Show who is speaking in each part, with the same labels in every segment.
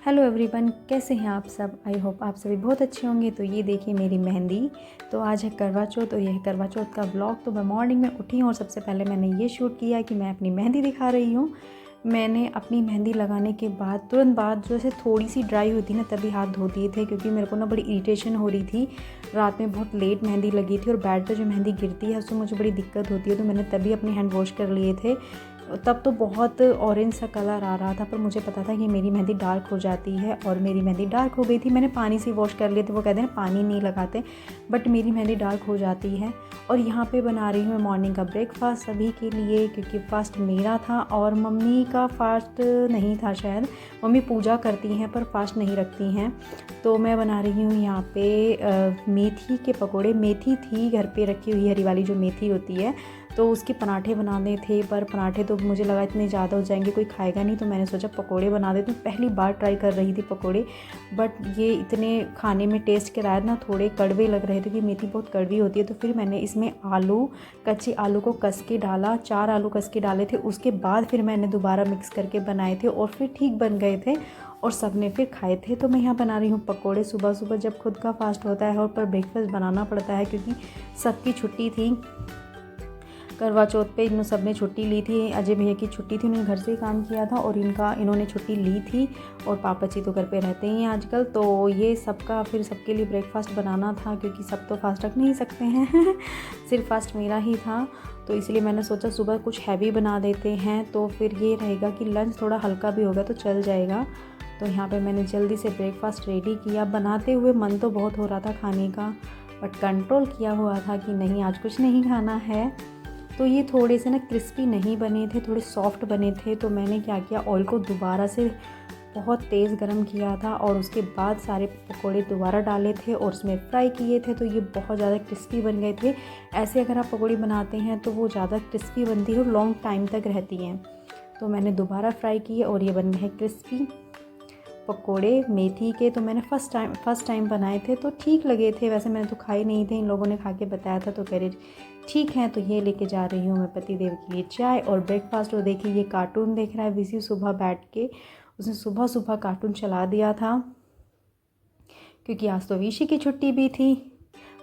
Speaker 1: Hello everyone, कैसे हैं आप सब। आई होप आप सभी बहुत अच्छे होंगे। तो ये देखिए मेरी मेहंदी। तो आज है करवा चौथ और ये है करवा चौथ का व्लॉग। तो मैं मॉर्निंग में उठी हूँ और सबसे पहले मैंने ये शूट किया कि मैं अपनी मेहंदी दिखा रही हूँ। मैंने अपनी मेहंदी लगाने के बाद तुरंत बाद जैसे थोड़ी सी ड्राई हुई थी ना, तभी हाथ धो दिए थे, क्योंकि मेरे को ना बड़ी इरिटेशन हो रही थी। रात में बहुत लेट मेहंदी लगी थी और बेड पे जो मेहंदी गिरती है उससे मुझे बड़ी दिक्कत होती है। तो मैंने तभी अपने हैंड वॉश कर लिए थे। तब तो बहुत ऑरेंज सा कलर आ रहा था, पर मुझे पता था कि मेरी मेहंदी डार्क हो जाती है और मेरी मेहंदी डार्क हो गई थी। मैंने पानी से वॉश कर लिए थे। वो कहते हैं पानी नहीं लगाते, बट मेरी मेहंदी डार्क हो जाती है। और यहाँ पे बना रही हूँ मैं मॉर्निंग का ब्रेकफास्ट सभी के लिए, क्योंकि फास्ट मेरा था और मम्मी का फास्ट नहीं था शायद। मम्मी पूजा करती हैं पर फास्ट नहीं रखती हैं। तो मैं बना रही हूँ यहाँ पे मेथी के पकोड़े। मेथी थी घर पे रखी हुई, हरी वाली जो मेथी होती है, तो उसके पराठे बनाने थे। पर पराठे तो मुझे लगा इतने ज़्यादा हो जाएंगे, कोई खाएगा नहीं, तो मैंने सोचा पकोड़े बना देती हूँ। पहली बार ट्राई कर रही थी पकोड़े, बट ये इतने खाने में टेस्ट के रायत ना थोड़े कड़वे लग रहे थे, कि मेथी बहुत कड़वी होती है। तो फिर मैंने इसमें कच्चे आलू को कस के डाला, 4 आलू कस के डाले थे। उसके बाद फिर मैंने दोबारा मिक्स करके बनाए थे और फिर ठीक बन गए थे और सब ने फिर खाए थे। तो मैं यहाँ बना रही हूँ पकोड़े। सुबह सुबह जब खुद का फास्ट होता है और पर ब्रेकफास्ट बनाना पड़ता है, क्योंकि सबकी छुट्टी थी। करवा चौथ पे इन सब ने छुट्टी ली थी। अजय भैया की छुट्टी थी, उन्होंने घर से ही काम किया था और इन्होंने छुट्टी ली थी। और पापा जी तो घर पे रहते ही हैं आजकल। तो ये फिर सबके लिए ब्रेकफास्ट बनाना था, क्योंकि सब तो फास्ट रख नहीं सकते हैं सिर्फ फास्ट मेरा ही था। तो इसलिए मैंने सोचा सुबह कुछ हैवी बना देते हैं, तो फिर ये रहेगा कि लंच थोड़ा हल्का भी होगा तो चल जाएगा। तो यहाँ पर मैंने जल्दी से ब्रेकफास्ट रेडी किया। बनाते हुए मन तो बहुत हो रहा था खाने का, बट कंट्रोल किया हुआ था कि नहीं, आज कुछ नहीं खाना है। तो ये थोड़े से ना क्रिस्पी नहीं बने थे, थोड़े सॉफ्ट बने थे। तो मैंने क्या किया, ऑयल को दोबारा से बहुत तेज़ गरम किया था और उसके बाद सारे पकोड़े दोबारा डाले थे और उसमें फ्राई किए थे। तो ये बहुत ज़्यादा क्रिस्पी बन गए थे। ऐसे अगर आप पकोड़े बनाते हैं तो वो ज़्यादा क्रिस्पी बनती है और लॉन्ग टाइम तक रहती हैं। तो मैंने दोबारा फ्राई किए और ये बन गए हैं क्रिस्पी पकोड़े मेथी के। तो मैंने फर्स्ट टाइम बनाए थे तो ठीक लगे थे। वैसे मैंने तो खाए नहीं थे, इन लोगों ने खा के बताया था तो कह रहे ठीक है। तो ये लेके जा रही हूँ मैं पति देव के लिए चाय और ब्रेकफास्ट। और देखिए ये कार्टून देख रहा है विसी, सुबह बैठ के उसने सुबह सुबह कार्टून चला दिया था, क्योंकि आज तो विशी की छुट्टी भी थी।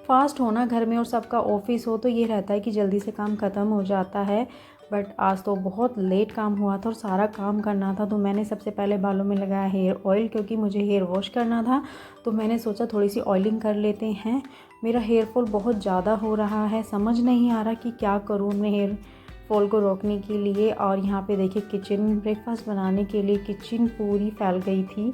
Speaker 1: फास्ट होना घर में और सबका ऑफिस हो तो ये रहता है कि जल्दी से काम ख़त्म हो जाता है। बट आज तो बहुत लेट काम हुआ था और सारा काम करना था। तो मैंने सबसे पहले बालों में लगाया हेयर ऑयल, क्योंकि मुझे हेयर वॉश करना था। तो मैंने सोचा थोड़ी सी ऑयलिंग कर लेते हैं। मेरा हेयर फॉल बहुत ज़्यादा हो रहा है, समझ नहीं आ रहा कि क्या करूँ अपने हेयर फॉल को रोकने के लिए। और यहाँ पे देखिए किचन, ब्रेकफास्ट बनाने के लिए किचन पूरी फैल गई थी।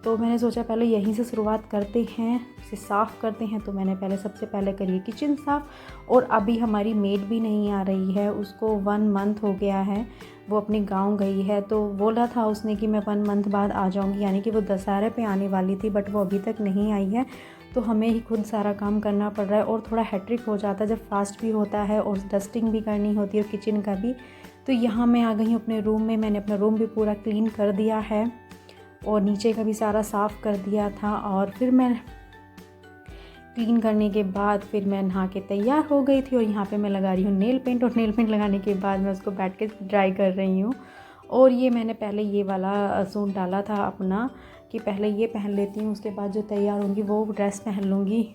Speaker 1: तो मैंने सोचा पहले यहीं से शुरुआत करते हैं, इसे साफ़ करते हैं। तो मैंने सबसे पहले करी किचन साफ़। और अभी हमारी मेड भी नहीं आ रही है, उसको 1 मंथ हो गया है, वो अपने गांव गई है। तो बोला था उसने कि मैं 1 मंथ बाद आ जाऊंगी, यानी कि वो दशहरे पे आने वाली थी, बट वो अभी तक नहीं आई है। तो हमें ही खुद सारा काम करना पड़ रहा है और थोड़ा हैट्रिक हो जाता है जब फास्ट भी होता है और डस्टिंग भी करनी होती है और किचन का भी। तो यहाँ मैं आ गई हूँ अपने रूम में। मैंने अपना रूम भी पूरा क्लीन कर दिया है और नीचे का भी सारा साफ़ कर दिया था। और फिर मैं क्लीन करने के बाद फिर मैं नहा के तैयार हो गई थी। और यहाँ पे मैं लगा रही हूँ नेल पेंट, और नेल पेंट लगाने के बाद मैं उसको बैठ के ड्राई कर रही हूँ। और ये मैंने पहले ये वाला सूट डाला था अपना, कि पहले ये पहन लेती हूँ, उसके बाद जो तैयार होंगी वो ड्रेस पहन लूँगी।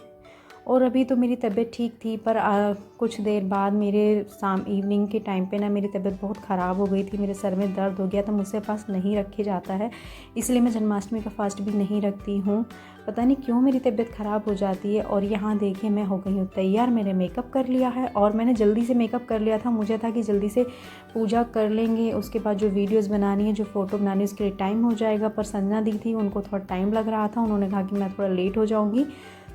Speaker 1: और अभी तो मेरी तबीयत ठीक थी, पर कुछ देर बाद मेरे इवनिंग के टाइम पे ना मेरी तबीयत बहुत ख़राब हो गई थी। मेरे सर में दर्द हो गया था, मुझसे फास्ट नहीं रखे जाता है, इसलिए मैं जन्माष्टमी का फास्ट भी नहीं रखती हूँ। पता नहीं क्यों मेरी तबीयत ख़राब हो जाती है। और यहाँ देखिए मैं हो गई हूँ तैयार, मैंने मेकअप कर लिया है और मैंने जल्दी से मेकअप कर लिया था। मुझे था कि जल्दी से पूजा कर लेंगे, उसके बाद जो वीडियोज़ बनानी है, जो फ़ोटो बनानी है, उसके लिए टाइम हो जाएगा। पर संजना दी थी, उनको थोड़ा टाइम लग रहा था, उन्होंने कहा कि मैं थोड़ा लेट हो जाऊँगी।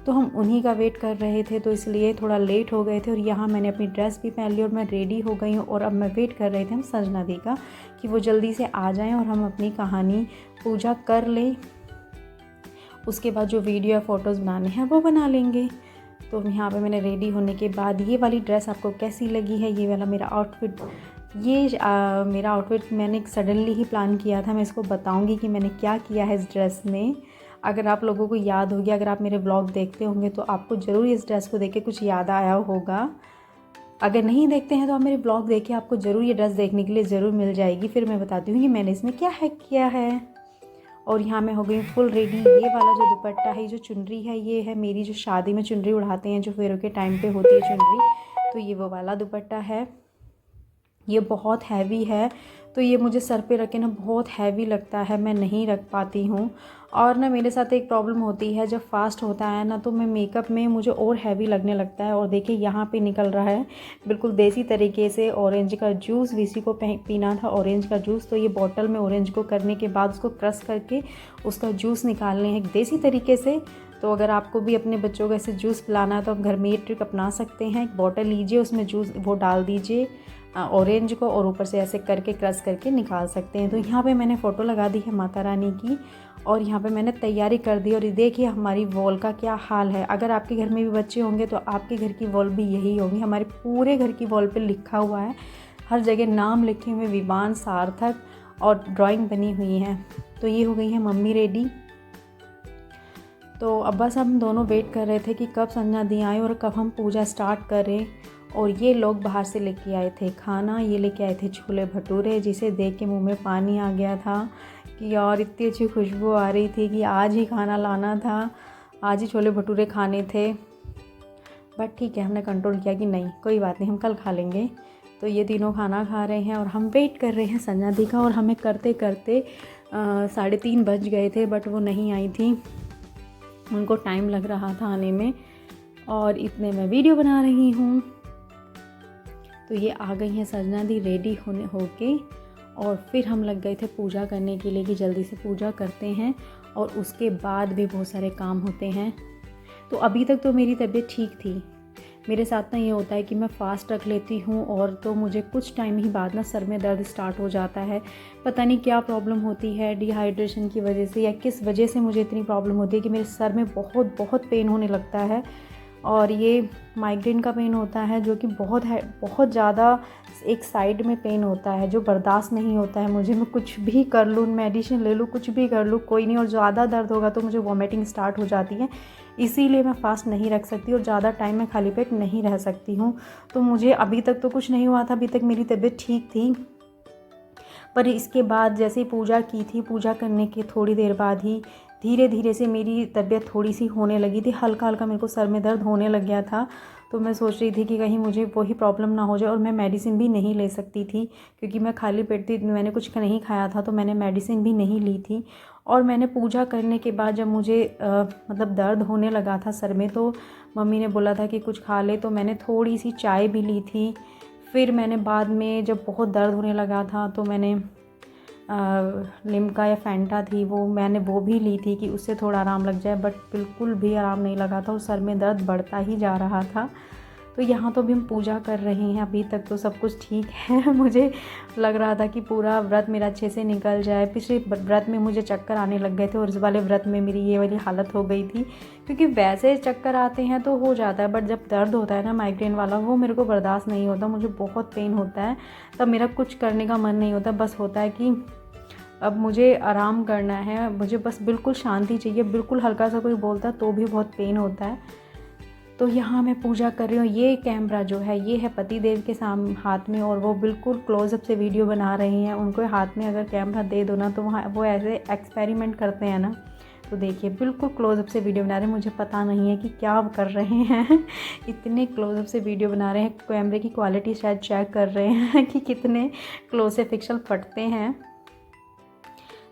Speaker 1: तो हम उन्हीं का वेट कर रहे थे, तो इसलिए थोड़ा लेट हो गए थे। और यहाँ मैंने अपनी ड्रेस भी पहन ली और मैं रेडी हो गई हूँ। और अब मैं वेट कर रहे थे हम संजना दी का, कि वो जल्दी से आ जाएं और हम अपनी कहानी पूजा कर लें। उसके बाद जो वीडियो या फ़ोटोज़ बनाने हैं वो बना लेंगे। तो यहाँ पे मैंने रेडी होने के बाद ये वाली ड्रेस आपको कैसी लगी है, ये वाला मेरा आउटफिट। मेरा आउटफिट मैंने सडनली ही प्लान किया था। मैं इसको बताऊँगी कि मैंने क्या किया है इस ड्रेस में। अगर आप लोगों को याद होगी, अगर आप मेरे ब्लॉग देखते होंगे तो आपको ज़रूर इस ड्रेस को देख के कुछ याद आया होगा। अगर नहीं देखते हैं तो आप मेरे ब्लॉग देखिए, आपको ज़रूर ये ड्रेस देखने के लिए ज़रूर मिल जाएगी। फिर मैं बताती हूँ कि मैंने इसमें क्या है किया है। और यहाँ मैं हो गई फुल रेडी। ये वाला जो दुपट्टा है, जो चुनरी है, ये है मेरी जो शादी में चुनरी उड़ाते हैं, जो फेरों के टाइम पे होती है चुनरी, तो ये वो वाला दुपट्टा है। ये बहुत हैवी है, तो ये मुझे सर पे रखे ना बहुत हैवी लगता है, मैं नहीं रख पाती हूँ। और ना मेरे साथ एक प्रॉब्लम होती है, जब फास्ट होता है ना तो मैं मेकअप में मुझे और हैवी लगने लगता है। और देखिए यहाँ पे निकल रहा है बिल्कुल देसी तरीके से ऑरेंज का जूस। वीसी को पीना था ऑरेंज का जूस, तो ये बॉटल में ऑरेंज को करने के बाद उसको क्रश करके उसका जूस निकालने हैं देसी तरीके से। तो अगर आपको भी अपने बच्चों को ऐसे जूस पिलाना है तो आप घर में ये ट्रिक अपना सकते हैं। एक बॉटल लीजिए, उसमें जूस वो डाल दीजिए ऑरेंज को, और ऊपर से ऐसे करके क्रश करके निकाल सकते हैं। तो यहाँ पे मैंने फ़ोटो लगा दी है माता रानी की, और यहाँ पे मैंने तैयारी कर दी। और ये देखिए हमारी वॉल का क्या हाल है। अगर आपके घर में भी बच्चे होंगे तो आपके घर की वॉल भी यही होगी। हमारे पूरे घर की वॉल पे लिखा हुआ है, हर जगह नाम लिखे हुए, विवान, सार्थक, और ड्राइंग बनी हुई है। तो ये हो गई है मम्मी रेडी। तो अब बस हम दोनों वेट कर रहे थे कि कब संजना दी आए और कब हम पूजा स्टार्ट करें। और ये लोग बाहर से लेके आए थे खाना, ये लेके आए थे छोले भटूरे, जिसे देख के मुंह में पानी आ गया था कि यार इतनी अच्छी खुशबू आ रही थी कि आज ही खाना लाना था, आज ही छोले भटूरे खाने थे। बट ठीक है, हमने कंट्रोल किया कि नहीं कोई बात नहीं, हम कल खा लेंगे। तो ये तीनों खाना खा रहे हैं और हम वेट कर रहे हैं संजना दी का। और हमें करते करते 3:30 बज गए थे, बट वो नहीं आई थी, उनको टाइम लग रहा था आने में। और इतने में वीडियो बना रही हूँ। तो ये आ गई हैं संजना दी रेडी होके, और फिर हम लग गए थे पूजा करने के लिए कि जल्दी से पूजा करते हैं, और उसके बाद भी बहुत सारे काम होते हैं। तो अभी तक तो मेरी तबीयत ठीक थी। मेरे साथ ना ये होता है कि मैं फ़ास्ट रख लेती हूँ, और तो मुझे कुछ टाइम ही बाद ना सर में दर्द स्टार्ट हो जाता है। पता नहीं क्या प्रॉब्लम होती है, डिहाइड्रेशन की वजह से या किस वजह से मुझे इतनी प्रॉब्लम होती है कि मेरे सर में बहुत बहुत पेन होने लगता है। और ये माइग्रेन का पेन होता है जो कि बहुत ज़्यादा एक साइड में पेन होता है, जो बर्दाश्त नहीं होता है मुझे। मैं कुछ भी कर लूँ, मेडिसिन ले लूँ, कुछ भी कर लूँ, कोई नहीं। और ज़्यादा दर्द होगा तो मुझे वॉमिटिंग स्टार्ट हो जाती है। इसीलिए मैं फ़ास्ट नहीं रख सकती और ज़्यादा टाइम मैं खाली पेट नहीं रह सकती हूँ। तो मुझे अभी तक तो कुछ नहीं हुआ था, अभी तक मेरी तबीयत ठीक थी। पर इसके बाद जैसे ही पूजा की थी, पूजा करने के थोड़ी देर बाद ही धीरे धीरे से मेरी तबीयत थोड़ी सी होने लगी थी, हल्का हल्का मेरे को सर में दर्द होने लग गया था। तो मैं सोच रही थी कि कहीं मुझे वही प्रॉब्लम ना हो जाए। और मैं मेडिसिन भी नहीं ले सकती थी क्योंकि मैं खाली पेट थी, मैंने कुछ नहीं खाया था, तो मैंने मेडिसिन भी नहीं ली थी। और मैंने पूजा करने के बाद जब मुझे मतलब दर्द होने लगा था सर में, तो मम्मी ने बोला था कि कुछ खा ले, तो मैंने थोड़ी सी चाय भी ली थी। फिर मैंने बाद में जब बहुत दर्द होने लगा था तो मैंने लिम्का या फैंटा थी मैंने वो भी ली थी कि उससे थोड़ा आराम लग जाए। बट बिल्कुल भी आराम नहीं लगा था और सर में दर्द बढ़ता ही जा रहा था। तो यहाँ तो भी हम पूजा कर रहे हैं, अभी तक तो सब कुछ ठीक है। मुझे लग रहा था कि पूरा व्रत मेरा अच्छे से निकल जाए। पिछले व्रत में मुझे चक्कर आने लग गए थे और इस वाले व्रत में मेरी ये वाली हालत हो गई थी। क्योंकि वैसे चक्कर आते हैं तो हो जाता है, बट जब दर्द होता है ना माइग्रेन वाला, वो मेरे को बर्दाश्त नहीं होता, मुझे बहुत पेन होता है। तब मेरा कुछ करने का मन नहीं होता, बस होता है कि अब मुझे आराम करना है, मुझे बस बिल्कुल शांति चाहिए। बिल्कुल हल्का सा कोई बोलता है तो भी बहुत पेन होता है। तो यहाँ मैं पूजा कर रही हूँ। ये कैमरा जो है ये है पति देव के हाथ में, और वो बिल्कुल क्लोज़अप से वीडियो बना रही हैं। उनको हाथ में अगर कैमरा दे दो ना तो वहाँ वो ऐसे एक्सपेरिमेंट करते हैं ना। तो देखिए बिल्कुल क्लोज़अप से वीडियो बना रहे हैं। मुझे पता नहीं है कि क्या कर रहे हैं। इतने क्लोज़अप से वीडियो बना रहे हैं, कैमरे की क्वालिटी शायद चेक कर रहे हैं कि कितने क्लोज से पिक्सल फटते हैं।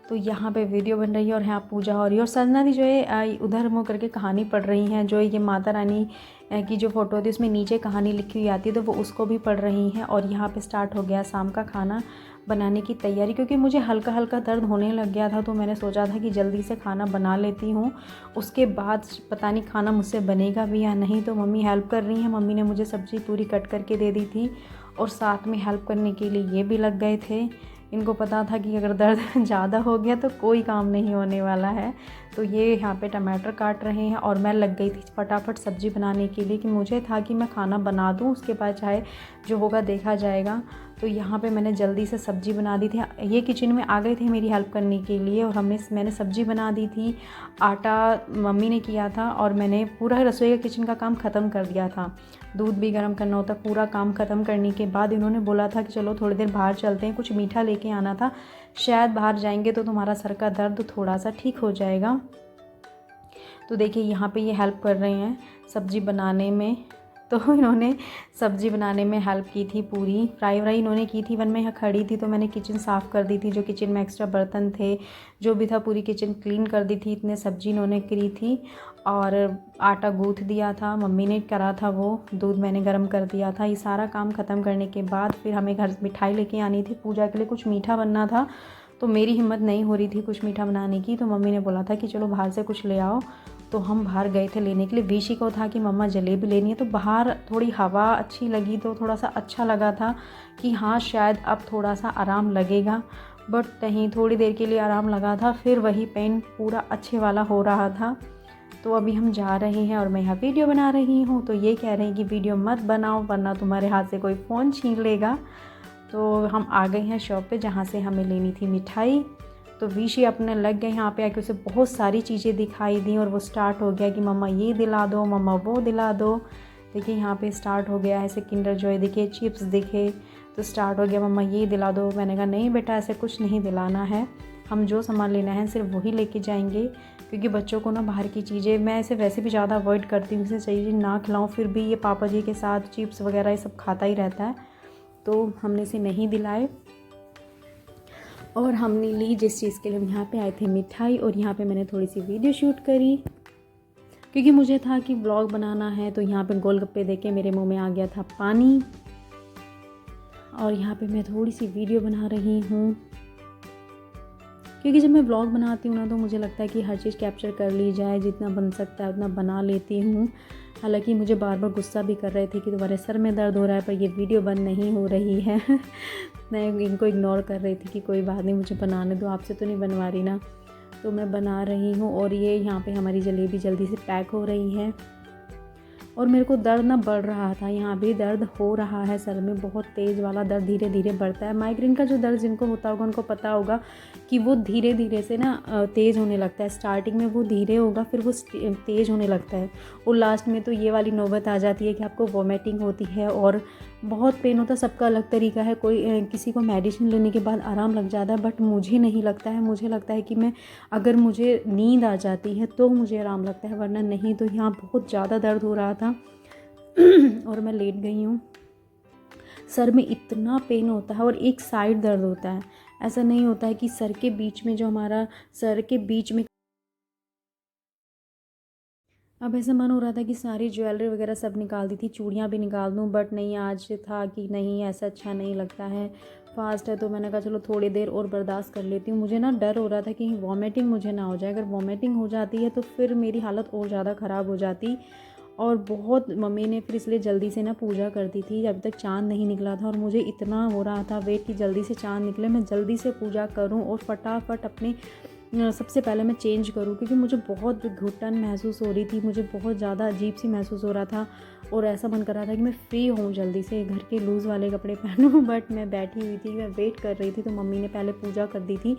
Speaker 1: तो यहाँ पे वीडियो बन रही है और यहाँ पूजा हो रही है। और संजना दी जो है उधर मुँह करके कहानी पढ़ रही हैं। जो ये माता रानी की जो फ़ोटो होती है उसमें नीचे कहानी लिखी हुई आती है, तो वो उसको भी पढ़ रही हैं। और यहाँ पे स्टार्ट हो गया शाम का खाना बनाने की तैयारी, क्योंकि मुझे हल्का हल्का दर्द होने लग गया था। तो मैंने सोचा था कि जल्दी से खाना बना लेती हूँ, उसके बाद पता नहीं खाना मुझसे बनेगा भी या नहीं। तो मम्मी हेल्प कर रही हैं, मम्मी ने मुझे सब्ज़ी पूरी कट करके दे दी थी और साथ में हेल्प करने के लिए ये भी लग गए थे। इनको पता था कि अगर दर्द ज़्यादा हो गया तो कोई काम नहीं होने वाला है। तो ये यहाँ पे टमाटर काट रहे हैं और मैं लग गई थी फटाफट सब्ज़ी बनाने के लिए कि मुझे था कि मैं खाना बना दूँ, उसके बाद चाहे जो होगा देखा जाएगा। तो यहाँ पे मैंने जल्दी से सब्ज़ी बना दी थी। ये किचन में आ गए थे मेरी हेल्प करने के लिए और मैंने सब्ज़ी बना दी थी। आटा मम्मी ने किया था और मैंने पूरा रसोई का किचन का काम ख़त्म कर दिया था। दूध भी गर्म करना होता, पूरा काम ख़त्म करने के बाद इन्होंने बोला था कि चलो थोड़ी देर बाहर चलते हैं, कुछ मीठा लेके आना था। शायद बाहर जाएंगे तो तुम्हारा सर का दर्द थोड़ा सा ठीक हो जाएगा। तो देखिए यहाँ पे ये हेल्प कर रहे हैं सब्ज़ी बनाने में। तो इन्होंने सब्ज़ी बनाने में हेल्प की थी, पूरी फ्राई व्राई इन्होंने की थी। वन में यहाँ खड़ी थी तो मैंने किचन साफ़ कर दी थी, जो किचन में एक्स्ट्रा बर्तन थे जो भी था पूरी किचन क्लीन कर दी थी। इतने सब्ज़ी इन्होंने करी थी और आटा गूँथ दिया था, मम्मी ने करा था, वो दूध मैंने गर्म कर दिया था। ये सारा काम ख़त्म करने के बाद फिर हमें घर मिठाई लेके आनी थी, पूजा के लिए कुछ मीठा बनना था। तो मेरी हिम्मत नहीं हो रही थी कुछ मीठा बनाने की, तो मम्मी ने बोला था कि चलो बाहर से कुछ ले आओ। तो हम बाहर गए थे लेने के लिए। विशी को था कि मम्मा जलेबी लेनी है, तो बाहर थोड़ी हवा अच्छी लगी तो थोड़ा सा अच्छा लगा था कि हाँ शायद अब थोड़ा सा आराम लगेगा। बट नहीं, थोड़ी देर के लिए आराम लगा था, फिर वही पेन पूरा अच्छे वाला हो रहा था। तो अभी हम जा रहे हैं और मैं यहाँ वीडियो बना रही हूँ। तो ये कह रहे हैं कि वीडियो मत बनाओ वरना तुम्हारे हाथ से कोई फ़ोन छीन लेगा। तो हम आ गए हैं शॉप पे जहाँ से हमें लेनी थी मिठाई। तो विशी अपने लग गए यहाँ पे आके, उसे बहुत सारी चीज़ें दिखाई दी और वो स्टार्ट हो गया कि मम्मा ये दिला दो, मम्मा वो दिला दो। देखिए यहाँ पे स्टार्ट हो गया, ऐसे किंडर जॉय दिखे, चिप्स दिखे, तो स्टार्ट हो गया मम्मा ये दिला दो। मैंने कहा नहीं बेटा ऐसे कुछ नहीं दिलाना है, हम जो सामान लेना है सिर्फ वही लेके जाएंगे, क्योंकि बच्चों को ना बाहर की चीज़ें, मैं इसे वैसे भी ज़्यादा अवॉइड करती हूँ, इसे चीज़ें ना खिलाऊँ, फिर भी ये पापा जी के साथ चिप्स वगैरह ये सब खाता ही रहता है, तो हमने इसे नहीं दिलाए। और हमने ली जिस चीज़ के लिए हम यहाँ पे आए थे, मिठाई। और यहाँ पे मैंने थोड़ी सी वीडियो शूट करी क्योंकि मुझे था कि ब्लॉग बनाना है। तो यहाँ पे गोलगप्पे देख के मेरे मुंह में आ गया था पानी, और यहाँ पे मैं थोड़ी सी वीडियो बना रही हूँ क्योंकि जब मैं ब्लॉग बनाती हूँ ना तो मुझे लगता है कि हर चीज़ कैप्चर कर ली जाए, जितना बन सकता है उतना बना लेती हूँ। हालांकि मुझे बार बार गुस्सा भी कर रहे थे कि तुम्हारे सर में दर्द हो रहा है, पर ये वीडियो बंद नहीं हो रही है। मैं इनको इग्नोर कर रही थी कि कोई बात नहीं, मुझे बनाने दो, आपसे तो नहीं बनवा रही ना। तो मैं बना रही हूँ और ये यहाँ पे हमारी जलेबी जल्दी से पैक हो रही है। और मेरे को दर्द ना बढ़ रहा था, यहाँ भी दर्द हो रहा है सर में, बहुत तेज़ वाला दर्द धीरे धीरे बढ़ता है। माइग्रेन का जो दर्द जिनको होता होगा उनको पता होगा कि वो धीरे धीरे से ना तेज़ होने लगता है। स्टार्टिंग में वो धीरे होगा, फिर वो तेज़ होने लगता है, और लास्ट में तो ये वाली नौबत आ जाती है कि आपको वॉमिटिंग होती है और बहुत पेन होता है। सबका अलग तरीका है, कोई किसी को मेडिसिन लेने के बाद आराम लग जाता है, बट मुझे नहीं लगता है। मुझे लगता है कि मैं अगर मुझे नींद आ जाती है तो मुझे आराम लगता है, वरना नहीं। तो यहाँ बहुत ज़्यादा दर्द हो रहा था और मैं लेट गई हूँ। सर में इतना पेन होता है और एक साइड दर्द होता है, ऐसा नहीं होता है कि सर के बीच में, जो हमारा सर के बीच में। अब ऐसा मन हो रहा था कि सारी ज्वेलरी वगैरह सब निकाल दी थी, चूड़ियाँ भी निकाल दूँ, बट नहीं, आज था कि नहीं ऐसा अच्छा नहीं लगता है, फास्ट है। तो मैंने कहा चलो थोड़ी देर और बर्दाश्त कर लेती हूँ। मुझे ना डर हो रहा था कि वॉमिटिंग मुझे ना हो जाए, अगर वॉमिटिंग हो जाती है तो फिर मेरी हालत और ज़्यादा ख़राब हो जाती। और बहुत मम्मी ने फिर इसलिए जल्दी से ना पूजा कर दी थी, अभी तक चाँद नहीं निकला था, और मुझे इतना हो रहा था वेट कि जल्दी से चाँद निकले, मैं जल्दी से पूजा करूँ और फटाफट अपने सबसे पहले मैं चेंज करूँ, क्योंकि मुझे बहुत घुटन महसूस हो रही थी, मुझे बहुत ज़्यादा अजीब सी महसूस हो रहा था, और ऐसा मन कर रहा था कि मैं फ्री हूँ, जल्दी से घर के लूज़ वाले कपड़े पहनूँ। बट मैं बैठी हुई थी, मैं वेट कर रही थी, तो मम्मी ने पहले पूजा कर दी थी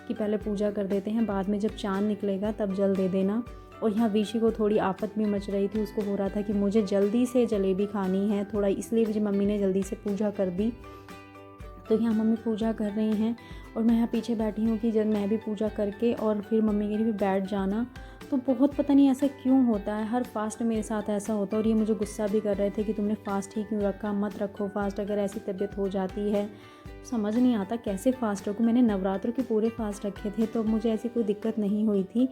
Speaker 1: कि पहले पूजा कर देते हैं, बाद में जब चाँद निकलेगा तब जल दे देना। और यहाँ विशी को थोड़ी आफत भी मच रही थी, उसको हो रहा था कि मुझे जल्दी से जलेबी खानी है थोड़ा, इसलिए मुझे मम्मी ने जल्दी से पूजा कर दी। तो यहाँ मम्मी पूजा कर रही हैं और मैं यहाँ पीछे बैठी हूँ कि जब मैं भी पूजा करके और फिर मम्मी के लिए भी बैठ जाना। तो बहुत पता नहीं ऐसा क्यों होता है, हर फास्ट मेरे साथ ऐसा होता है। और ये मुझे गुस्सा भी कर रहे थे कि तुमने फास्ट ही क्यों रखा, मत रखो फास्ट, अगर ऐसी तबीयत हो जाती है। समझ नहीं आता कैसे फ़ास्ट रखूँ। मैंने नवरात्रों के पूरे फास्ट रखे थे तो मुझे ऐसी कोई दिक्कत नहीं हुई थी,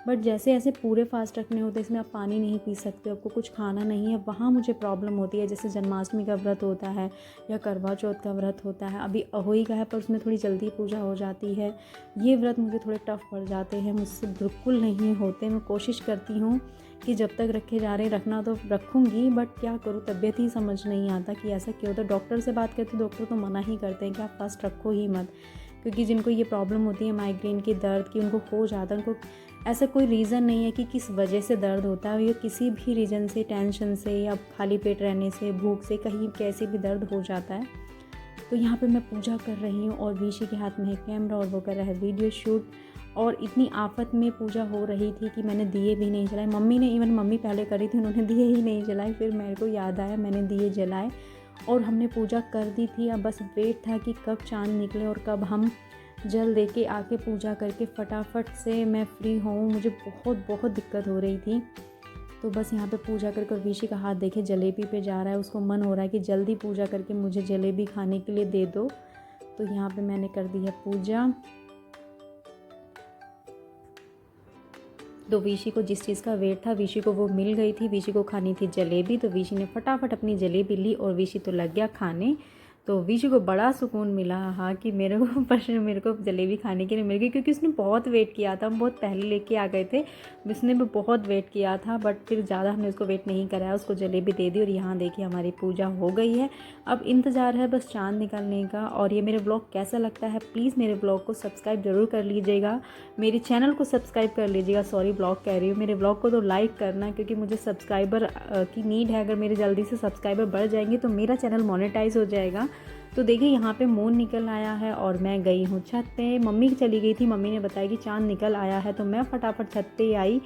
Speaker 1: बट जैसे ऐसे पूरे फास्ट रखने होते इसमें आप पानी नहीं पी सकते, आपको कुछ खाना नहीं है, वहाँ मुझे प्रॉब्लम होती है। जैसे जन्माष्टमी का व्रत होता है या करवा चौथ का व्रत होता है, अभी अहोई का है पर उसमें थोड़ी जल्दी पूजा हो जाती है। ये व्रत मुझे थोड़े टफ पड़ जाते हैं, मुझसे बिल्कुल नहीं होते। मैं कोशिश करती हूँ कि जब तक रखे जा रहे रखना तो रखूँगी, बट क्या करूँ, तबीयत ही समझ नहीं आता कि ऐसा क्यों होता है। डॉक्टर से बात करते डॉक्टर तो मना ही करते हैं कि आप फास्ट रखो ही मत, क्योंकि जिनको ये प्रॉब्लम होती है माइग्रेन की दर्द की, उनको हो जाता है, उनको ऐसा कोई रीज़न नहीं है कि किस वजह से दर्द होता है। ये किसी भी रीज़न से, टेंशन से या खाली पेट रहने से, भूख से, कहीं कैसे भी दर्द हो जाता है। तो यहाँ पे मैं पूजा कर रही हूँ और विशी के हाथ में है कैमरा और वो कर रहा है वीडियो शूट। और इतनी आफत में पूजा हो रही थी कि मैंने दिए भी नहीं जलाए। मम्मी ने, इवन मम्मी पहले करी थी, उन्होंने दिए ही नहीं जलाए। फिर मेरे को याद आया, मैंने दिए जलाए और हमने पूजा कर दी थी। अब बस वेट था कि कब चाँद निकले और कब हम जल दे के आके पूजा करके फटाफट से मैं फ्री हूँ। मुझे बहुत बहुत दिक्कत हो रही थी। तो बस यहाँ पे पूजा करके, और विशी का हाथ देखे जलेबी पे जा रहा है, उसको मन हो रहा है कि जल्दी पूजा करके मुझे जलेबी खाने के लिए दे दो। तो यहाँ पे मैंने कर दी है पूजा। तो विशी को जिस चीज़ का वेट था, विशी को वो मिल गई थी। विशी को खानी थी जलेबी, तो विशी ने फटाफट अपनी जलेबी ली और विशी तो लग गया खाने। तो विशी को बड़ा सुकून मिला हाँ कि मेरे को जलेबी खाने के लिए मिल गई, क्योंकि उसने बहुत वेट किया था। हम बहुत पहले लेके आ गए थे, उसने भी बहुत वेट किया था, बट फिर ज़्यादा हमने उसको वेट नहीं कराया, उसको जलेबी दे दी। और यहाँ देखिए हमारी पूजा हो गई है। अब इंतज़ार है बस चाँद निकलने का। और ये मेरे ब्लॉग कैसा लगता है, प्लीज़ मेरे ब्लॉग को सब्सक्राइब ज़रूर कर लीजिएगा, मेरे चैनल को सब्सक्राइब कर लीजिएगा। सॉरी ब्लॉग कह रही हूँ, मेरे ब्लॉग को तो लाइक करना, क्योंकि मुझे सब्सक्राइबर की नीड है। अगर मेरे जल्दी से सब्सक्राइबर बढ़ जाएंगे तो मेरा चैनल मोनेटाइज हो जाएगा। तो देखिए यहाँ पे मून निकल आया है और मैं गई हूँ छत पे। मम्मी चली गई थी, मम्मी ने बताया कि चाँद निकल आया है, तो मैं फटाफट छत पे आई।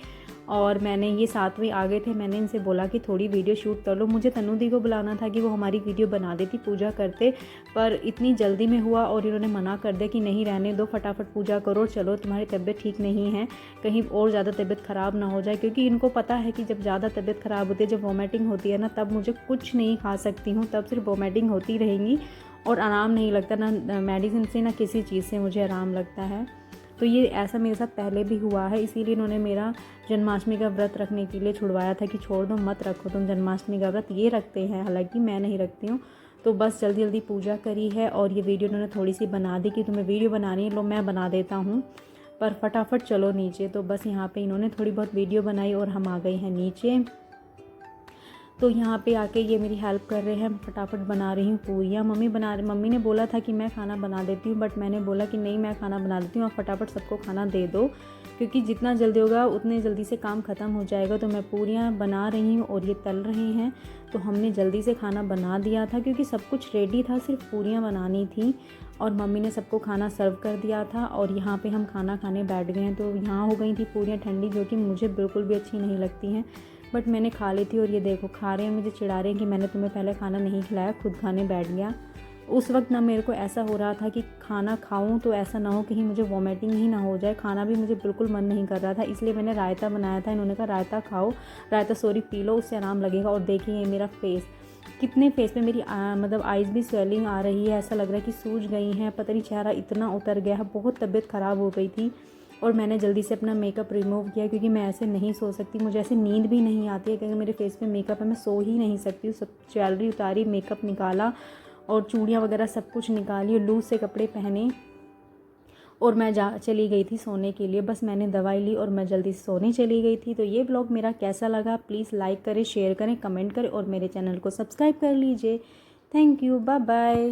Speaker 1: और मैंने ये साथ में आ गए थे, मैंने इनसे बोला कि थोड़ी वीडियो शूट कर लो। मुझे तनु दी को बुलाना था कि वो हमारी वीडियो बना देती पूजा करते, पर इतनी जल्दी में हुआ और इन्होंने मना कर दिया कि नहीं रहने दो, फटाफट पूजा करो, चलो तुम्हारी तबीयत ठीक नहीं है, कहीं और ज़्यादा तबीयत ख़राब ना हो जाए। क्योंकि इनको पता है कि जब ज़्यादा तबीयत ख़राब होती है, जब वॉमिटिंग होती है ना, तब मुझे कुछ नहीं खा सकती हूँ, तब सिर्फ वॉमिटिंग होती रहेंगी और आराम नहीं लगता, ना मेडिसिन से ना किसी चीज़ से मुझे आराम लगता है। तो ये ऐसा मेरे साथ पहले भी हुआ है, इसीलिए इन्होंने मेरा जन्माष्टमी का व्रत रखने के लिए छुड़वाया था कि छोड़ दो, मत रखो तुम जन्माष्टमी का व्रत। ये रखते हैं, हालांकि मैं नहीं रखती हूँ। तो बस जल्दी जल्दी पूजा करी है और ये वीडियो इन्होंने थोड़ी सी बना दी कि तुम्हें वीडियो बनानी है, लो मैं बना देता हूँ, पर फटाफट चलो नीचे। तो बस यहाँ पर इन्होंने थोड़ी बहुत वीडियो बनाई और हम आ गए हैं नीचे। तो यहाँ पे आके ये मेरी हेल्प कर रहे हैं, फटाफट बना रही हूँ पूरियाँ। मम्मी ने बोला था कि मैं खाना बना देती हूँ, बट मैंने बोला कि नहीं मैं खाना बना देती हूँ, आप फटाफट सबको खाना दे दो, क्योंकि जितना जल्दी होगा उतने जल्दी से काम ख़त्म हो जाएगा। तो मैं पूरियाँ बना रही हूँ और ये तल रहे हैं। तो हमने जल्दी से खाना बना दिया था क्योंकि सब कुछ रेडी था, सिर्फ पूरियाँ बनानी थी। और मम्मी ने सबको खाना सर्व कर दिया था और यहाँ पे हम खाना खाने बैठ गए हैं। तो यहाँ हो गई थी पूरियाँ ठंडी, जो कि मुझे बिल्कुल भी अच्छी नहीं लगती हैं, बट मैंने खा ली थी। और ये देखो खा रहे हैं, मुझे चिढ़ा रहे हैं कि मैंने तुम्हें पहले खाना नहीं खिलाया, खुद खाने बैठ गया। उस वक्त ना मेरे को ऐसा हो रहा था कि खाना खाऊं तो ऐसा ना हो कहीं मुझे वॉमिटिंग ही ना हो जाए। खाना भी मुझे बिल्कुल मन नहीं कर रहा था, इसलिए मैंने रायता बनाया था। इन्होंने कहा रायता खाओ, पी लो, उससे आराम लगेगा। और देखिए ये मेरा फेस, कितने फेस पे मेरी मतलब आइज़ भी स्वेलिंग आ रही है, ऐसा लग रहा है कि सूज गई हैं, पता नहीं चेहरा इतना उतर गया है, बहुत तबीयत ख़राब हो गई थी। और मैंने जल्दी से अपना मेकअप रिमूव किया क्योंकि मैं ऐसे नहीं सो सकती, मुझे ऐसे नींद भी नहीं आती है क्योंकि मेरे फेस पे मेकअप है, मैं सो ही नहीं सकती हूँ। सब ज्वेलरी उतारी, मेकअप निकाला और चूड़ियाँ वगैरह सब कुछ निकाली और लूज से कपड़े पहने और मैं चली गई थी सोने के लिए। बस मैंने दवाई ली और मैं जल्दी से सोने चली गई थी। तो ये ब्लॉग मेरा कैसा लगा प्लीज़ लाइक करें, शेयर करें, कमेंट करें और मेरे चैनल को सब्सक्राइब कर लीजिए। Thank you, bye bye.